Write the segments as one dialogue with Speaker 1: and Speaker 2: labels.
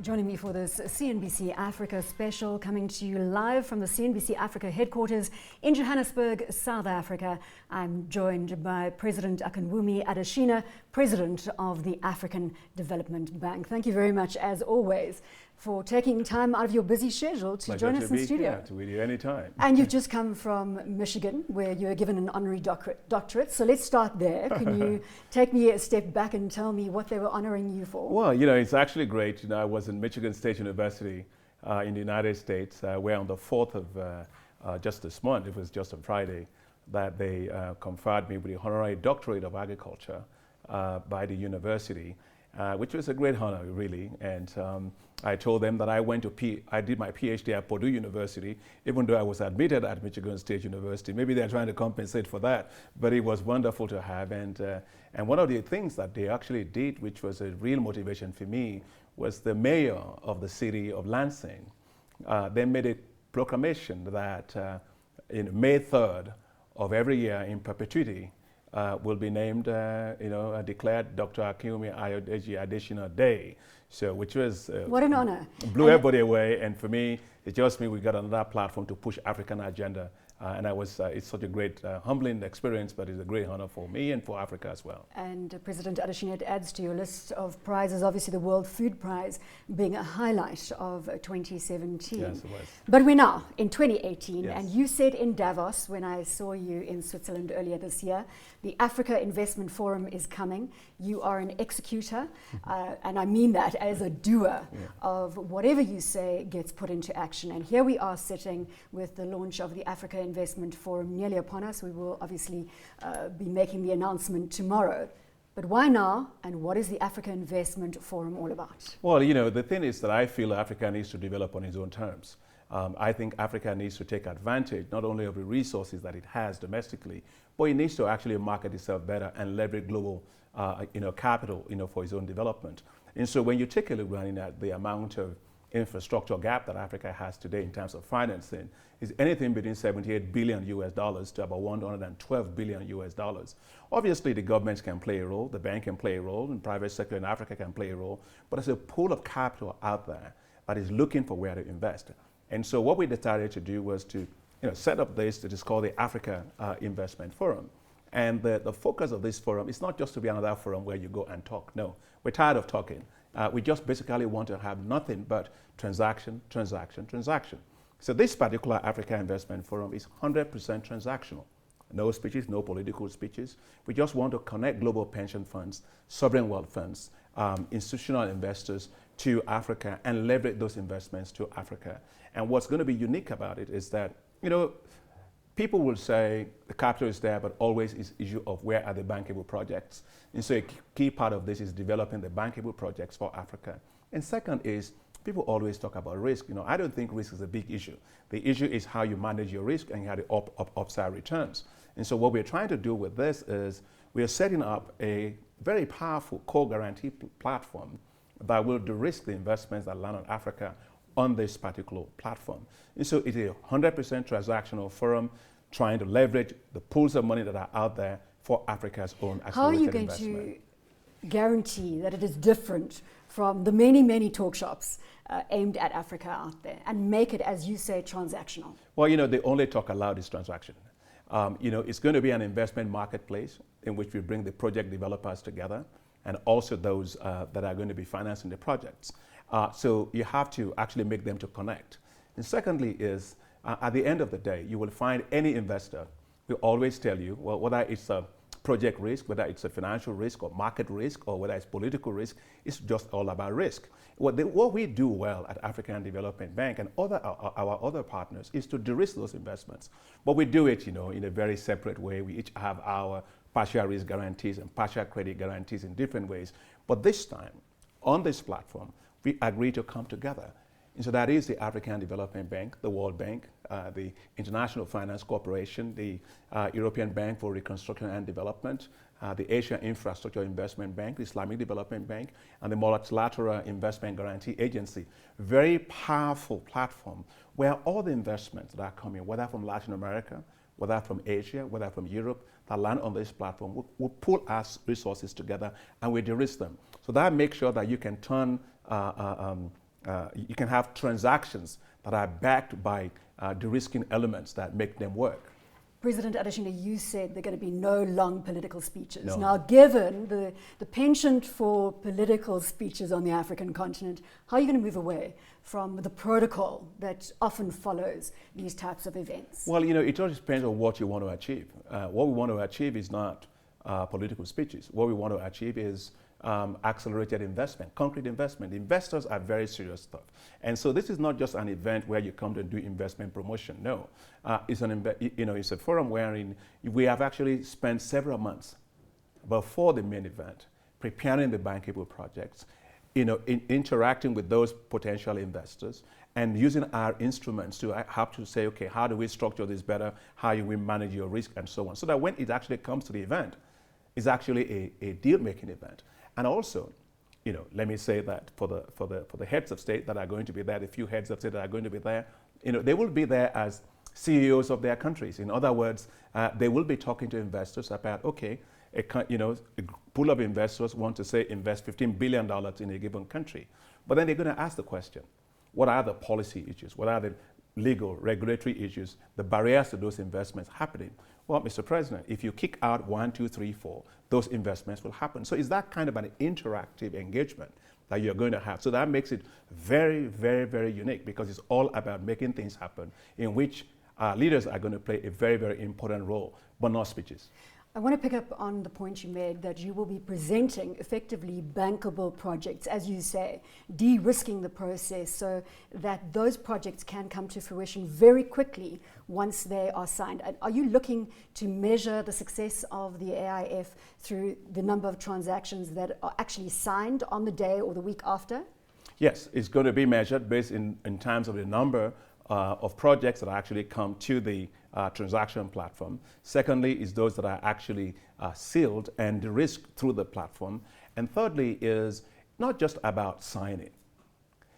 Speaker 1: Joining me for this CNBC Africa special, coming to you live from the CNBC Africa headquarters in Johannesburg, South Africa. I'm joined by President Akinwumi Adesina, President of the African Development Bank. Thank you very much, as always, for taking time out of your busy schedule to join us in the studio.
Speaker 2: To with you anytime.
Speaker 1: And you've just come from Michigan, where you were given an honorary doctorate. So let's start there. Can you take me a step back and tell me what they were honoring you for?
Speaker 2: Well, it's actually great. I was in Michigan State University in the United States, where on the 4th of just this month, it was just on Friday, that they conferred me with the honorary doctorate of agriculture by the university, which was a great honor, really. And I told them that I did my PhD at Purdue University, even though I was admitted at Michigan State University. Maybe they're trying to compensate for that, but it was wonderful to have. And one of the things that they actually did, which was a real motivation for me, was the mayor of the city of Lansing. They made a proclamation that in May 3rd of every year in perpetuity, will be named, declared Dr. Akinwumi Adesina Day. So, which was
Speaker 1: what an honor!
Speaker 2: Blew everybody away, and for me, it just means we got another platform to push African agenda. And it's such a great, humbling experience, but it's a great honor for me and for Africa as well.
Speaker 1: And President Adesina, it adds to your list of prizes, obviously the World Food Prize being a highlight of 2017.
Speaker 2: Yes, it was.
Speaker 1: But we're now in 2018,
Speaker 2: yes.
Speaker 1: And you said in Davos, when I saw you in Switzerland earlier this year, the Africa Investment Forum is coming. You are an executor, and I mean that as a doer of whatever you say gets put into action. And here we are sitting with the launch of the Africa Investment Forum nearly upon us. We will obviously be making the announcement tomorrow. But why now, and what is the Africa Investment Forum all about?
Speaker 2: Well, the thing is that I feel Africa needs to develop on its own terms. I think Africa needs to take advantage not only of the resources that it has domestically, but it needs to actually market itself better and leverage global capital for its own development. And so when you take a look at the amount of infrastructure gap that Africa has today in terms of financing, is anything between $78 billion to about $112 billion. Obviously, the governments can play a role, the bank can play a role, and private sector in Africa can play a role, but there's a pool of capital out there that is looking for where to invest. And so what we decided to do was to set up this that is called the Africa Investment Forum. And the focus of this forum is not just to be another forum where you go and talk. No, we're tired of talking. We just basically want to have nothing but transaction, transaction, transaction. So this particular Africa Investment Forum is 100% transactional. No speeches, no political speeches. We just want to connect global pension funds, sovereign wealth funds, institutional investors to Africa and leverage those investments to Africa. And what's going to be unique about it is that, people will say the capital is there, but always is issue of where are the bankable projects. And so a key part of this is developing the bankable projects for Africa. And second is, people always talk about risk. I don't think risk is a big issue. The issue is how you manage your risk and how the upside returns. And so what we're trying to do with this is we are setting up a very powerful co-guarantee platform that will de-risk the investments that land on Africa on this particular platform. And so it's a 100% transactional forum trying to leverage the pools of money that are out there for Africa's own accelerated investment.
Speaker 1: How are you going to guarantee that it is different from the many, many talk shops aimed at Africa out there and make it, as you say, transactional?
Speaker 2: Well, the only talk allowed is transaction. It's going to be an investment marketplace in which we bring the project developers together and also those that are going to be financing the projects. So you have to actually make them to connect. And secondly is, at the end of the day, you will find any investor will always tell you, well, whether it's a project risk, whether it's a financial risk or market risk, or whether it's political risk, it's just all about risk. What we do well at African Development Bank and our other partners is to de-risk those investments. But we do it, in a very separate way. We each have our partial risk guarantees and partial credit guarantees in different ways. But this time, on this platform, we agree to come together. And so that is the African Development Bank, the World Bank, the International Finance Corporation, the European Bank for Reconstruction and Development, the Asian Infrastructure Investment Bank, the Islamic Development Bank, and the Multilateral Investment Guarantee Agency. Very powerful platform where all the investments that are coming, whether from Latin America, whether from Asia, whether from Europe, that land on this platform, will pull our resources together and we de-risk them. So that makes sure that you can turn you can have transactions that are backed by de-risking elements that make them work.
Speaker 1: President Adesina, you said there are going to be no long political speeches.
Speaker 2: No.
Speaker 1: Now, given the penchant for political speeches on the African continent, how are you going to move away from the protocol that often follows these types of events?
Speaker 2: Well, it all depends on what you want to achieve. What we want to achieve is not political speeches. What we want to achieve is accelerated investment, concrete investment. Investors are very serious stuff. And so this is not just an event where you come to do investment promotion. No, it's it's a forum wherein we have actually spent several months before the main event preparing the bankable projects, interacting with those potential investors and using our instruments to have to say, okay, how do we structure this better? How do we manage your risk and so on? So that when it actually comes to the event, it's actually a deal-making event. And also, let me say that for the heads of state that are going to be there, the few heads of state that are going to be there, they will be there as CEOs of their countries. In other words, they will be talking to investors about, okay, a pool of investors want to say invest $15 billion in a given country. But then they're going to ask the question, what are the policy issues? What are the legal, regulatory issues, the barriers to those investments happening? Well, Mr. President, if you kick out 1, 2, 3, 4, those investments will happen. So it's that kind of an interactive engagement that you're going to have. So that makes it very, very, very unique because it's all about making things happen in which leaders are going to play a very, very important role, but not speeches.
Speaker 1: I want to pick up on the point you made that you will be presenting effectively bankable projects, as you say, de-risking the process so that those projects can come to fruition very quickly once they are signed. And are you looking to measure the success of the AIF through the number of transactions that are actually signed on the day or the week after?
Speaker 2: Yes, it's going to be measured based in terms of the number of projects that actually come to the transaction platform. Secondly, is those that are actually sealed and de-risked through the platform. And thirdly is not just about signing.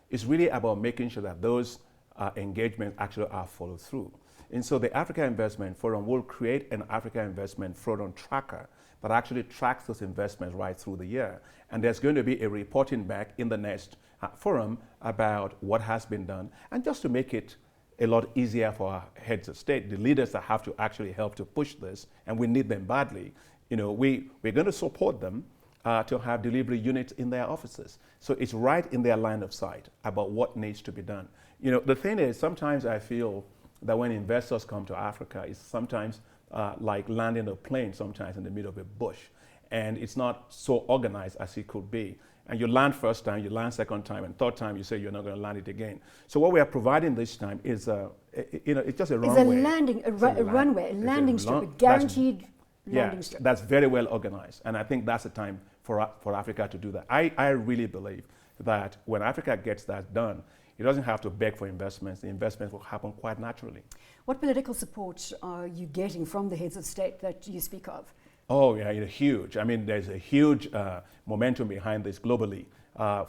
Speaker 2: It's really about making sure that those engagements actually are followed through. And so the Africa Investment Forum will create an Africa Investment Forum tracker that actually tracks those investments right through the year. And there's going to be a reporting back in the next forum about what has been done. And just to make it a lot easier for our heads of state, the leaders that have to actually help to push this, and we need them badly, we're going to support them to have delivery units in their offices. So it's right in their line of sight about what needs to be done. The thing is, sometimes I feel that when investors come to Africa, it's sometimes like landing a plane sometimes in the middle of a bush. And it's not so organized as it could be. And you land first time, you land second time, and third time you say you're not going to land it again. So what we are providing this time is, it's just a runway.
Speaker 1: A landing strip, a guaranteed landing strip.
Speaker 2: That's very well organized. And I think that's the time for Africa to do that. I really believe that when Africa gets that done, it doesn't have to beg for investments. The investments will happen quite naturally.
Speaker 1: What political support are you getting from the heads of state that you speak of?
Speaker 2: Oh, yeah, huge. I mean, there's a huge momentum behind this globally.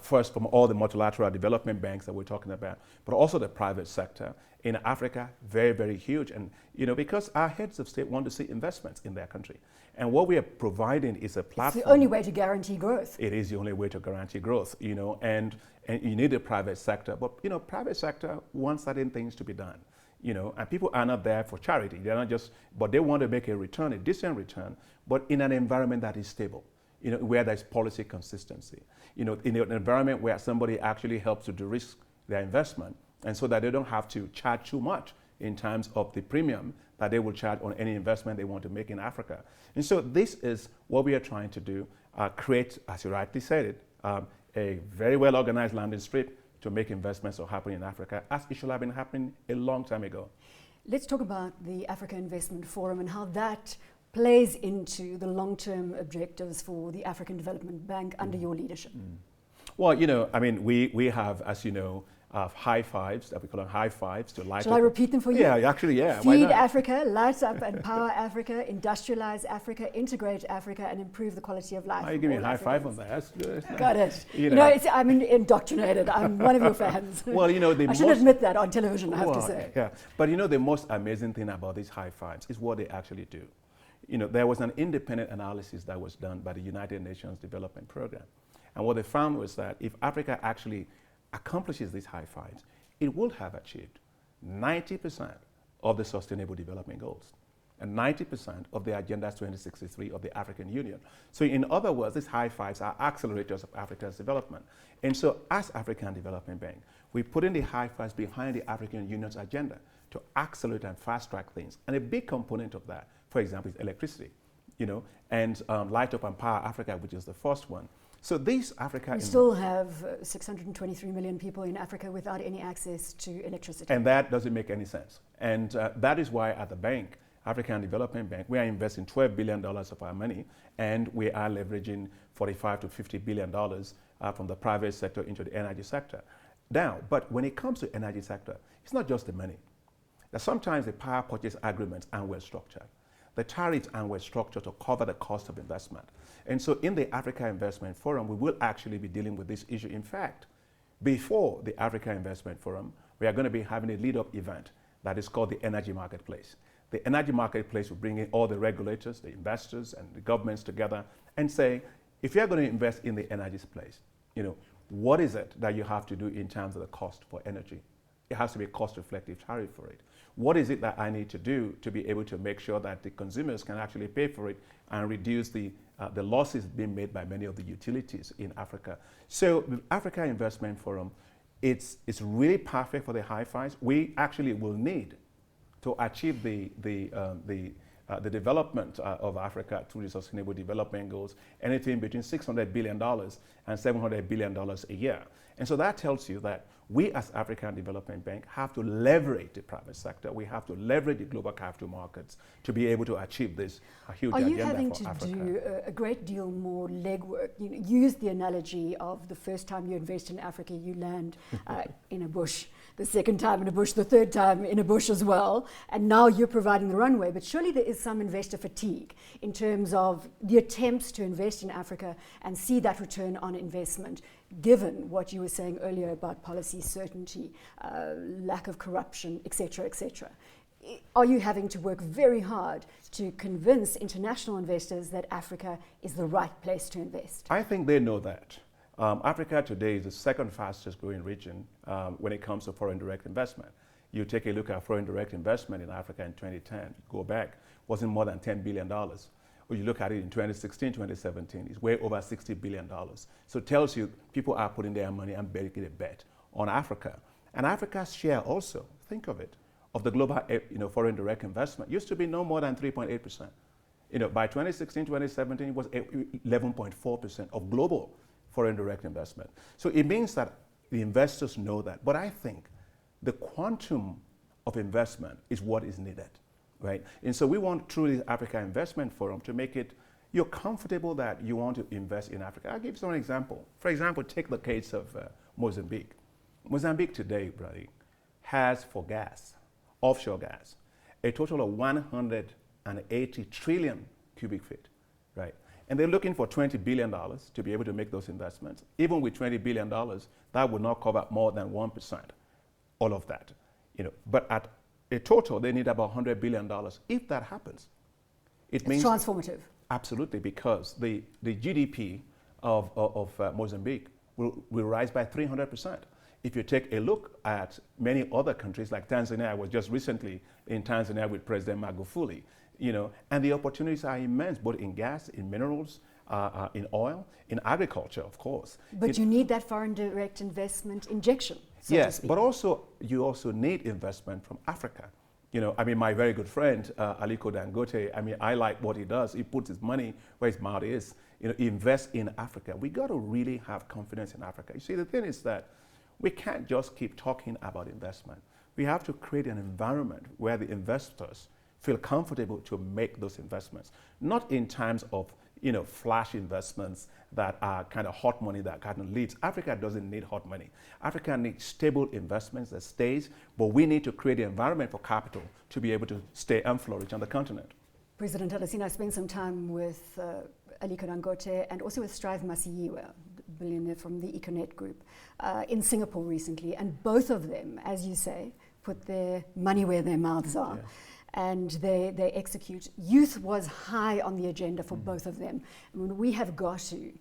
Speaker 2: First, from all the multilateral development banks that we're talking about, but also the private sector. In Africa, very, very huge. And, because our heads of state want to see investments in their country. And what we are providing is a platform.
Speaker 1: It's the only way to guarantee growth.
Speaker 2: It is the only way to guarantee growth, and you need the private sector. But, private sector wants certain things to be done. And people are not there for charity. They're not just, but they want to make a return, a decent return, but in an environment that is stable, where there's policy consistency, in an environment where somebody actually helps to de-risk their investment, and so that they don't have to charge too much in terms of the premium that they will charge on any investment they want to make in Africa. And so this is what we are trying to do, create, as you rightly said it, a very well organized landing strip to make investments happen in Africa, as it should have been happening a long time ago.
Speaker 1: Let's talk about the Africa Investment Forum and how that plays into the long-term objectives for the African Development Bank under your leadership.
Speaker 2: Well, we have, as you know, high fives, that we call them high fives to light
Speaker 1: Shall
Speaker 2: up.
Speaker 1: I repeat them for you?
Speaker 2: Yeah, actually, yeah.
Speaker 1: Feed Africa, light up and power Africa, industrialize Africa, integrate Africa, and improve the quality of life.
Speaker 2: Oh, you give me a high five on that. That's good.
Speaker 1: Got it. I'm indoctrinated. I'm one of your fans.
Speaker 2: Well,
Speaker 1: I should admit that on television, I have to say.
Speaker 2: Yeah, but the most amazing thing about these high fives is what they actually do. There was an independent analysis that was done by the United Nations Development Program. And what they found was that if Africa actually accomplishes these high fives, it will have achieved 90% of the Sustainable Development Goals and 90% of the Agenda 2063 of the African Union. So in other words, these high fives are accelerators of Africa's development. And so as African Development Bank, we put in the high fives behind the African Union's agenda to accelerate and fast track things. And a big component of that, for example, is electricity, and Light Up and Power Africa, which is the first one. So these Africa...
Speaker 1: We still have 623 million people in Africa without any access to electricity.
Speaker 2: And that doesn't make any sense. And that is why at the bank, African Development Bank, we are investing $12 billion of our money, and we are leveraging $45 to $50 billion from the private sector into the energy sector. Now, but when it comes to energy sector, it's not just the money. That sometimes the power purchase agreements aren't well structured. The tariffs aren't well structured to cover the cost of investment. And so in the Africa Investment Forum, we will actually be dealing with this issue. In fact, before the Africa Investment Forum, we are going to be having a lead-up event that is called the Energy Marketplace. The Energy Marketplace will bring in all the regulators, the investors, and the governments together and say, if you're going to invest in the energy space, what is it that you have to do in terms of the cost for energy? It has to be a cost-reflective tariff for it. What is it that I need to do to be able to make sure that the consumers can actually pay for it and reduce the losses being made by many of the utilities in Africa? So the Africa Investment Forum, it's really perfect for the high fives. We actually will need to achieve the development of Africa through the Sustainable Development Goals, anything between $600 billion and $700 billion a year. And so that tells you that we as African Development Bank have to leverage the private sector. We have to leverage the global capital markets to be able to achieve this huge agenda for Africa.
Speaker 1: Are you having to do a great deal more legwork? Use the analogy of the first time you invest in Africa, you land in a bush. The second time in a bush, the third time in a bush as well, and now you're providing the runway. But surely there is some investor fatigue in terms of the attempts to invest in Africa and see that return on investment, given what you were saying earlier about policy certainty, lack of corruption, etc., etc. Are you having to work very hard to convince international investors that Africa is the right place to invest?
Speaker 2: I think they know that. Africa today is the second fastest growing region when it comes to foreign direct investment. You take a look at foreign direct investment in Africa in 2010, go back, wasn't more than $10 billion. When you look at it in 2016, 2017, it's way over $60 billion. So it tells you people are putting their money and making a bet on Africa. And Africa's share also, think of it, of the global foreign direct investment used to be no more than 3.8%. By 2016, 2017, it was 11.4% of global foreign direct investment. So it means that the investors know that. But I think the quantum of investment is what is needed, right? And so we want through the Africa Investment Forum to make it, you're comfortable that you want to invest in Africa. I'll give you an example. For example, take the case of Mozambique. Mozambique today, brother, has for gas, offshore gas, a total of 180 trillion cubic feet, right? And they're looking for $20 billion to be able to make those investments. Even with $20 billion, that would not cover more than 1%, all of that. But at a total, they need about $100 billion. If that happens, it means...
Speaker 1: It's transformative.
Speaker 2: Absolutely, because the GDP of Mozambique will rise by 300%. If you take a look at many other countries like Tanzania, I was just recently in Tanzania with President Magufuli, and the opportunities are immense, both in gas, in minerals, in oil, in agriculture, of course.
Speaker 1: But you need that foreign direct investment injection, so
Speaker 2: yes,
Speaker 1: to speak.
Speaker 2: but you also need investment from Africa. My very good friend, Aliko Dangote, I like what he does. He puts his money where his mouth is. Invest in Africa. We got to really have confidence in Africa. You see, the thing is that we can't just keep talking about investment. We have to create an environment where the investors feel comfortable to make those investments, not in times of flash investments that are kind of hot money that kind of leads. Africa doesn't need hot money. Africa needs stable investments that stays, but we need to create the environment for capital to be able to stay and flourish on the continent.
Speaker 1: President Adesina, I spent some time with Aliko Dangote and also with Strive Masiyiwa, billionaire from the Econet Group, in Singapore recently, and both of them, as you say, put their money where their mouths are. and they execute. Youth was high on the agenda for both of them. I mean, we have got to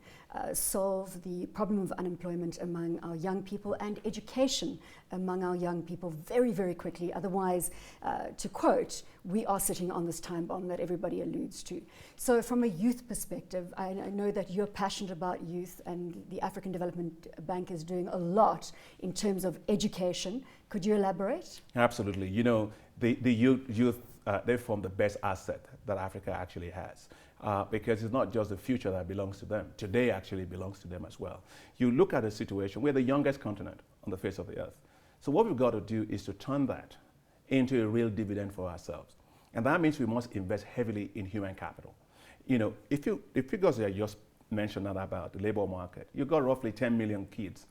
Speaker 1: solve the problem of unemployment among our young people and education among our young people very, very quickly. Otherwise, to quote, we are sitting on this time bomb that everybody alludes to. So from a youth perspective, I know that you're passionate about youth, and the African Development Bank is doing a lot in terms of education. Could you elaborate?
Speaker 2: Absolutely. You know, the youth, they form the best asset that Africa actually has. Because it's not just the future that belongs to them. Today actually belongs to them as well. You look at a situation, we're the youngest continent on the face of the earth. So what we've got to do is to turn that into a real dividend for ourselves. And that means we must invest heavily in human capital. You know, if figures I just mentioned about the labor market, you've got roughly 10 million kids,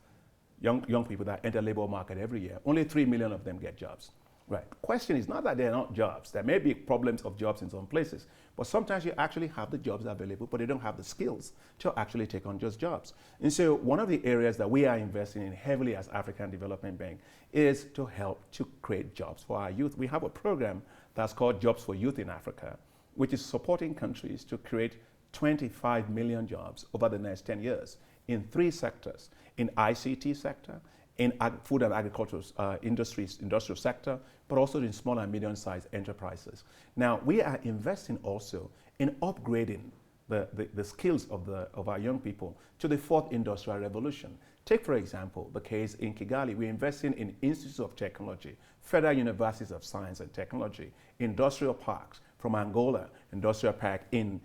Speaker 2: young people that enter the labor market every year. Only 3 million of them get jobs. Right. The question is not that they're not jobs. There may be problems of jobs in some places, but sometimes you actually have the jobs available, but they don't have the skills to actually take on just jobs. And so one of the areas that we are investing in heavily as African Development Bank is to help to create jobs for our youth. We have a program that's called Jobs for Youth in Africa, which is supporting countries to create 25 million jobs over the next 10 years in 3 sectors: in ICT sector, in food and agricultural industrial sector, but also in small and medium-sized enterprises. Now, we are investing also in upgrading the skills of our young people to the 4th industrial revolution. Take, for example, the case in Kigali. We're investing in institutes of technology, federal universities of science and technology, industrial parks from Angola, industrial park in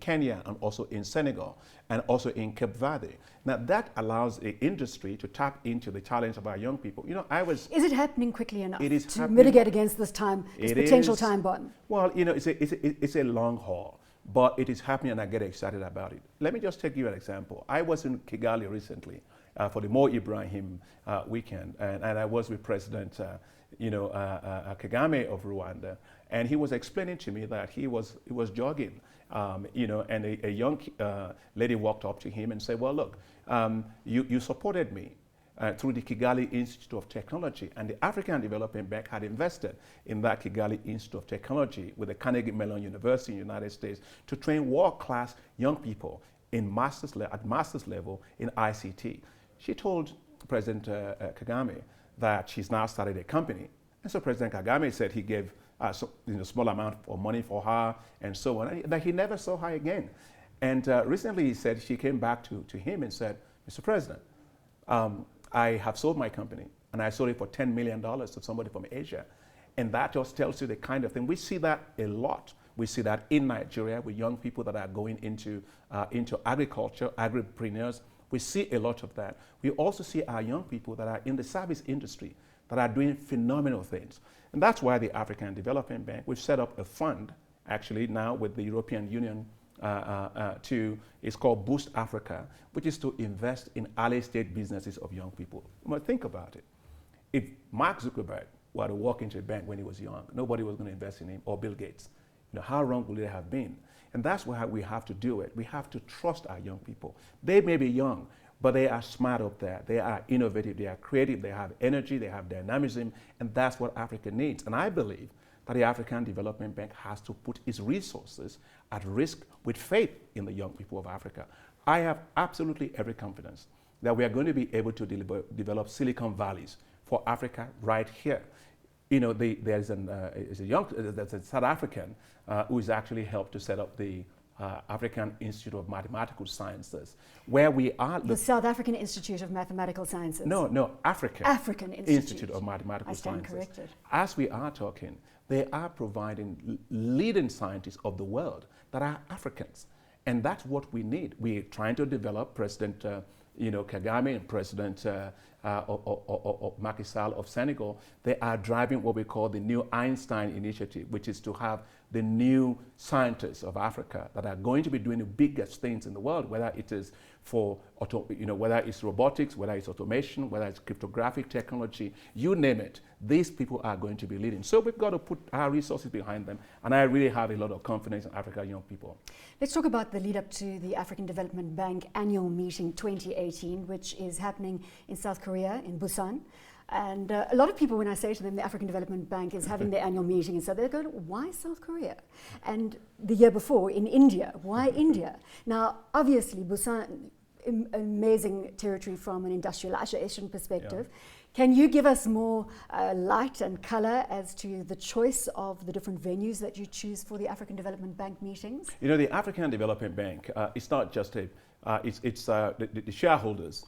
Speaker 2: Kenya, and also in Senegal, and also in Cape Verde. Now that allows the industry to tap into the challenge of our young people. You know, Is
Speaker 1: it happening quickly enough to
Speaker 2: happening.
Speaker 1: Mitigate against this potential time bomb?
Speaker 2: Well, you know, it's a long haul, but it is happening, and I get excited about it. Let me just take you an example. I was in Kigali recently for the Mo Ibrahim weekend, and I was with President Kagame of Rwanda, and he was explaining to me that he was jogging, and a young lady walked up to him and said, "Well, look, you supported me through the Kigali Institute of Technology," and the African Development Bank had invested in that Kigali Institute of Technology with the Carnegie Mellon University in the United States to train world-class young people at master's level in ICT. She told President Kagame that she's now started a company. And so President Kagame said he gave a small amount of money for her and so on, and that he never saw her again. And recently he said she came back to him and said, "Mr. President, I have sold my company, and I sold it for $10 million to somebody from Asia." And that just tells you the kind of thing. We see that a lot. We see that in Nigeria with young people that are going into agriculture, agripreneurs. We see a lot of that. We also see our young people that are in the service industry that are doing phenomenal things. And that's why the African Development Bank, we've set up a fund actually now with the European Union it's called Boost Africa, which is to invest in early stage businesses of young people. But think about it. If Mark Zuckerberg were to walk into a bank when he was young, nobody was going to invest in him, or Bill Gates. You know, how wrong would they have been? And that's why we have to do it. We have to trust our young people. They may be young, but they are smart up there. They are innovative, they are creative, they have energy, they have dynamism, and that's what Africa needs. And I believe that the African Development Bank has to put its resources at risk with faith in the young people of Africa. I have absolutely every confidence that we are going to be able to develop Silicon Valleys for Africa right here. You know, there's a South African who has actually helped to set up the African Institute of Mathematical Sciences, where we are...
Speaker 1: The South African Institute of Mathematical Sciences.
Speaker 2: No, African Institute of Mathematical Sciences.
Speaker 1: I stand corrected.
Speaker 2: As we are talking, they are providing leading scientists of the world that are Africans. And that's what we need. We're trying to develop President Kagame and President Macky Sall of Senegal. They are driving what we call the New Einstein Initiative, which is to have the new scientists of Africa that are going to be doing the biggest things in the world, whether it is for whether it's robotics, whether it's automation, whether it's cryptographic technology, you name it. These people are going to be leading. So we've got to put our resources behind them, and I really have a lot of confidence in African young people.
Speaker 1: Let's talk about the lead up to the African Development Bank annual meeting 2018, which is happening in South Korea, in Busan. And a lot of people, when I say to them, the African Development Bank is having their annual meeting, and so they go, why South Korea? And the year before, in India, why India? Now, obviously, Busan, amazing territory from an industrialization perspective. Yeah. Can you give us more light and color as to the choice of the different venues that you choose for the African Development Bank meetings?
Speaker 2: You know, the African Development Bank, it's not just the shareholders.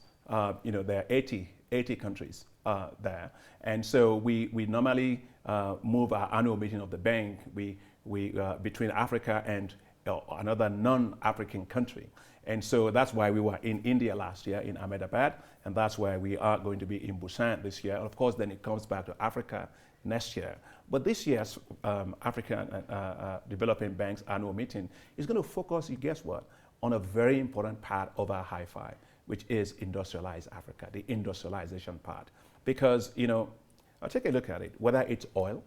Speaker 2: You know, there are 80 countries there. And so we normally move our annual meeting of the bank between Africa and another non-African country. And so that's why we were in India last year in Ahmedabad, and that's why we are going to be in Busan this year. And of course, then it comes back to Africa next year. But this year's African Development Bank's annual meeting is going to focus, you guess what, on a very important part of our high five, which is industrialized Africa, the industrialization part. Because, you know, I'll take a look at it, whether it's oil,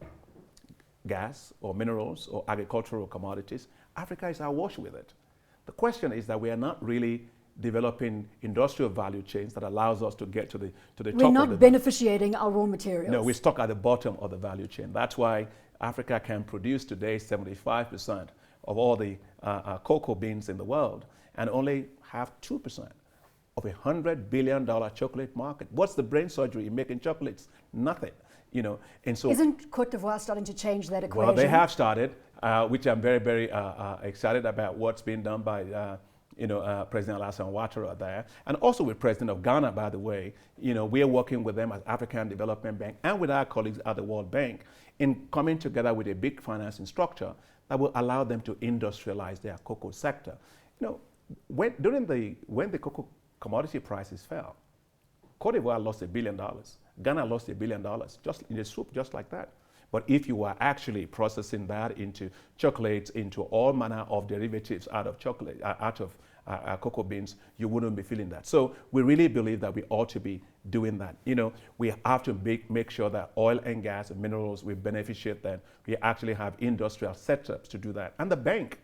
Speaker 2: gas, or minerals, or agricultural commodities, Africa is awash with it. The question is that we are not really developing industrial value chains that allows us to get to the top of the...
Speaker 1: We're not beneficiating our raw materials.
Speaker 2: No, we're stuck at the bottom of the value chain. That's why Africa can produce today 75% of all the cocoa beans in the world and only have 2% of a $100 billion chocolate market. What's the brain surgery in making chocolates? Nothing, you know. And so,
Speaker 1: isn't Cote d'Ivoire starting to change that equation?
Speaker 2: Well, they have started, which I'm very, very excited about what's been done by President Alassane Ouattara there, and also with President of Ghana, by the way. You know, we are working with them as African Development Bank and with our colleagues at the World Bank in coming together with a big financing structure that will allow them to industrialize their cocoa sector. You know, when the cocoa commodity prices fell, Cote d'Ivoire lost $1 billion. Ghana lost $1 billion, just in a swoop, just like that. But if you were actually processing that into chocolates, into all manner of derivatives out of chocolate, out of cocoa beans, you wouldn't be feeling that. So we really believe that we ought to be doing that. You know, we have to make sure that oil and gas and minerals, we beneficiate that. We actually have industrial setups to do that. And the bank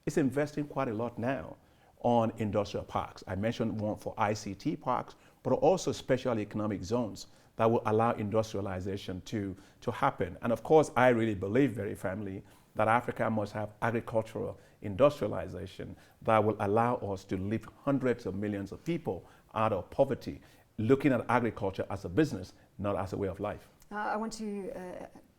Speaker 2: is investing quite a lot now on industrial parks. I mentioned one for ICT parks, but also special economic zones that will allow industrialization to happen. And of course, I really believe very firmly that Africa must have agricultural industrialization that will allow us to lift hundreds of millions of people out of poverty, looking at agriculture as a business, not as a way of life.
Speaker 1: I want to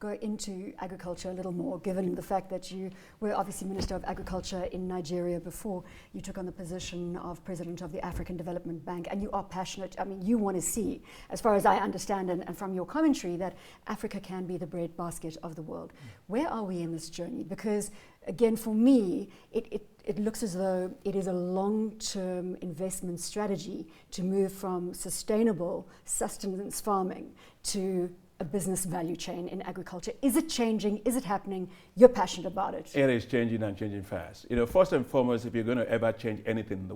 Speaker 1: go into agriculture a little more, given the fact that you were obviously Minister of Agriculture in Nigeria before you took on the position of President of the African Development Bank, and you are passionate. I mean, you want to see, as far as I understand and from your commentary, that Africa can be the breadbasket of the world. Where are we in this journey? Because, again, for me, it looks as though it is a long-term investment strategy to move from sustainable sustenance farming to a business value chain in agriculture. Is it changing? Is it happening? You're passionate about it.
Speaker 2: It is changing and changing fast. You know, first and foremost, if you're going to ever change anything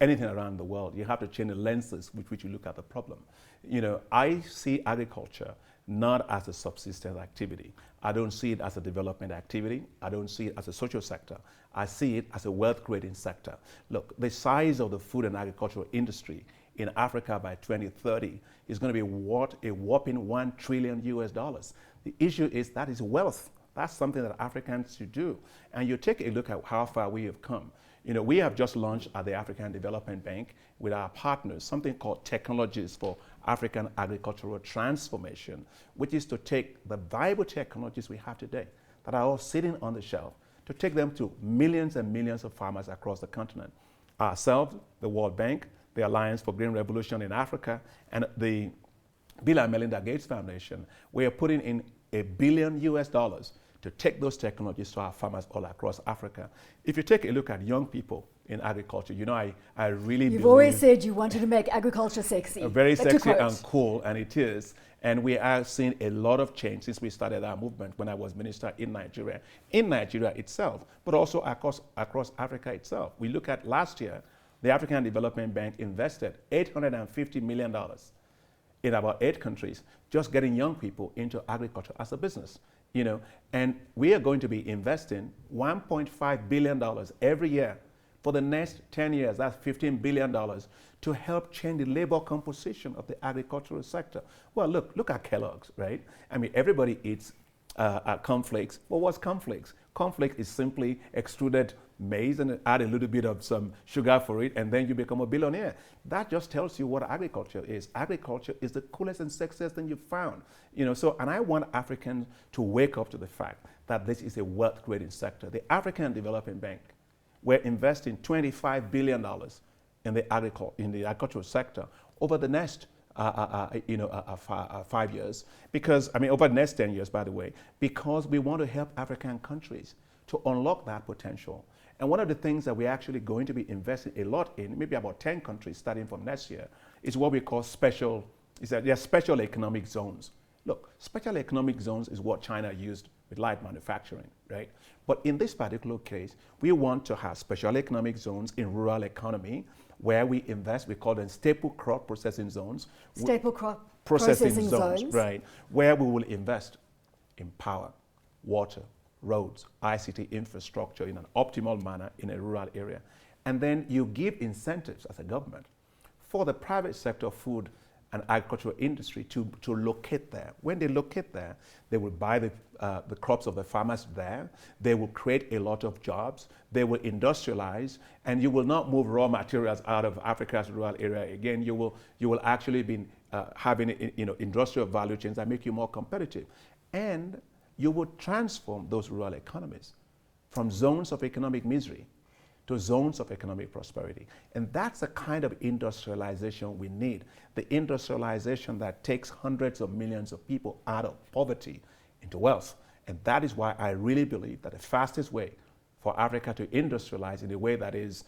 Speaker 2: around the world, you have to change the lenses with which you look at the problem. You know, I see agriculture not as a subsistence activity. I don't see it as a development activity. I don't see it as a social sector. I see it as a wealth-creating sector. Look, the size of the food and agricultural industry in Africa by 2030 is going to be a whopping $1 trillion US. The issue is that is wealth. That's something that Africans should do. And you take a look at how far we have come. You know, we have just launched at the African Development Bank with our partners something called Technologies for African Agricultural Transformation, which is to take the viable technologies we have today that are all sitting on the shelf, to take them to millions and millions of farmers across the continent. Ourselves, the World Bank, the Alliance for Green Revolution in Africa, and the Bill and Melinda Gates Foundation, we are putting in $1 billion US to take those technologies to our farmers all across Africa. If you take a look at young people in agriculture, you know, I really
Speaker 1: You've always said you wanted to make agriculture sexy.
Speaker 2: Very sexy and cool, and it is. And we are seeing a lot of change since we started our movement when I was minister in Nigeria itself, but also across Africa itself. We look at last year, the African Development Bank invested $850 million in about 8 countries, just getting young people into agriculture as a business. You know, and we are going to be investing $1.5 billion every year for the next 10 years, that's $15 billion, to help change the labor composition of the agricultural sector. Well, look at Kellogg's, right? I mean, everybody eats cornflakes. Well, what's cornflakes? Cornflakes is simply extruded maize and add a little bit of some sugar for it, and then you become a billionaire. That just tells you what agriculture is. Agriculture is the coolest and sexiest thing you've found. And I want Africans to wake up to the fact that this is a wealth-creating sector. The African Development Bank, we're investing $25 billion in the agricultural sector over the next 5 years, because, over the next 10 years, by the way, because we want to help African countries to unlock that potential. And one of the things that we're actually going to be investing a lot in, maybe about 10 countries starting from next year, is what we call special economic zones. Look, special economic zones is what China used with light manufacturing, right? But in this particular case, we want to have special economic zones in rural economy where we invest. We call them staple crop processing zones.
Speaker 1: Staple crop processing zones.
Speaker 2: Right, where we will invest in power, water, roads, ICT infrastructure in an optimal manner in a rural area. And then you give incentives as a government for the private sector food and agricultural industry to locate there. When they locate there, they will buy the crops of the farmers there. They will create a lot of jobs. They will industrialize, and you will not move raw materials out of Africa's rural area again. You will actually be having industrial value chains that make you more competitive, and you will transform those rural economies from zones of economic misery to zones of economic prosperity. And that's the kind of industrialization we need. The industrialization that takes hundreds of millions of people out of poverty into wealth. And that is why I really believe that the fastest way for Africa to industrialize in a way that is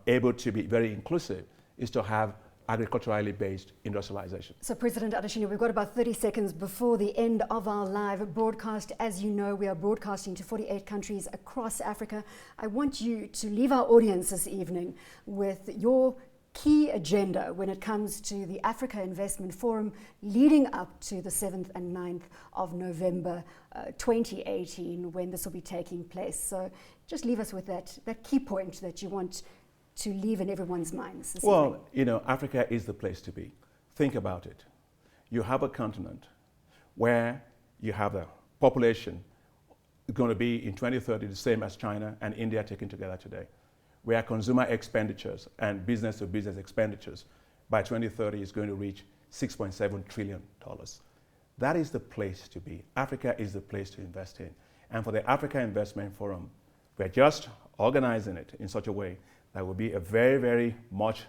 Speaker 2: able to be very inclusive is to have agriculturally based industrialization.
Speaker 1: So President Adesina, we've got about 30 seconds before the end of our live broadcast. As you know, we are broadcasting to 48 countries across Africa. I want you to leave our audience this evening with your key agenda when it comes to the Africa Investment Forum leading up to the 7th and 9th of November 2018, when this will be taking place. So just leave us with that key point that you want to leave in everyone's minds this evening.
Speaker 2: Well, Africa is the place to be. Think about it. You have a continent where you have a population going to be in 2030 the same as China and India taken together today, where consumer expenditures and business-to-business expenditures by 2030 is going to reach $6.7 trillion. That is the place to be. Africa is the place to invest in. And for the Africa Investment Forum, we're just organizing it in such a way that will be a very, very much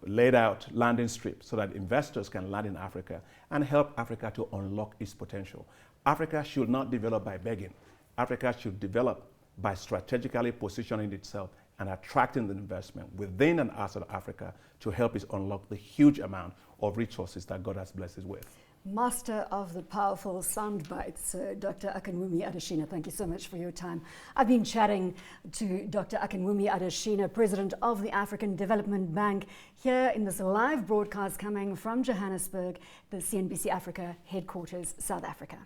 Speaker 2: laid out landing strip so that investors can land in Africa and help Africa to unlock its potential. Africa should not develop by begging. Africa should develop by strategically positioning itself and attracting the investment within and outside of Africa to help it unlock the huge amount of resources that God has blessed it with.
Speaker 1: Master of the powerful sound bites, Dr. Akinwumi Adesina, thank you so much for your time. I've been chatting to Dr. Akinwumi Adesina, President of the African Development Bank, here in this live broadcast coming from Johannesburg, the CNBC Africa headquarters, South Africa.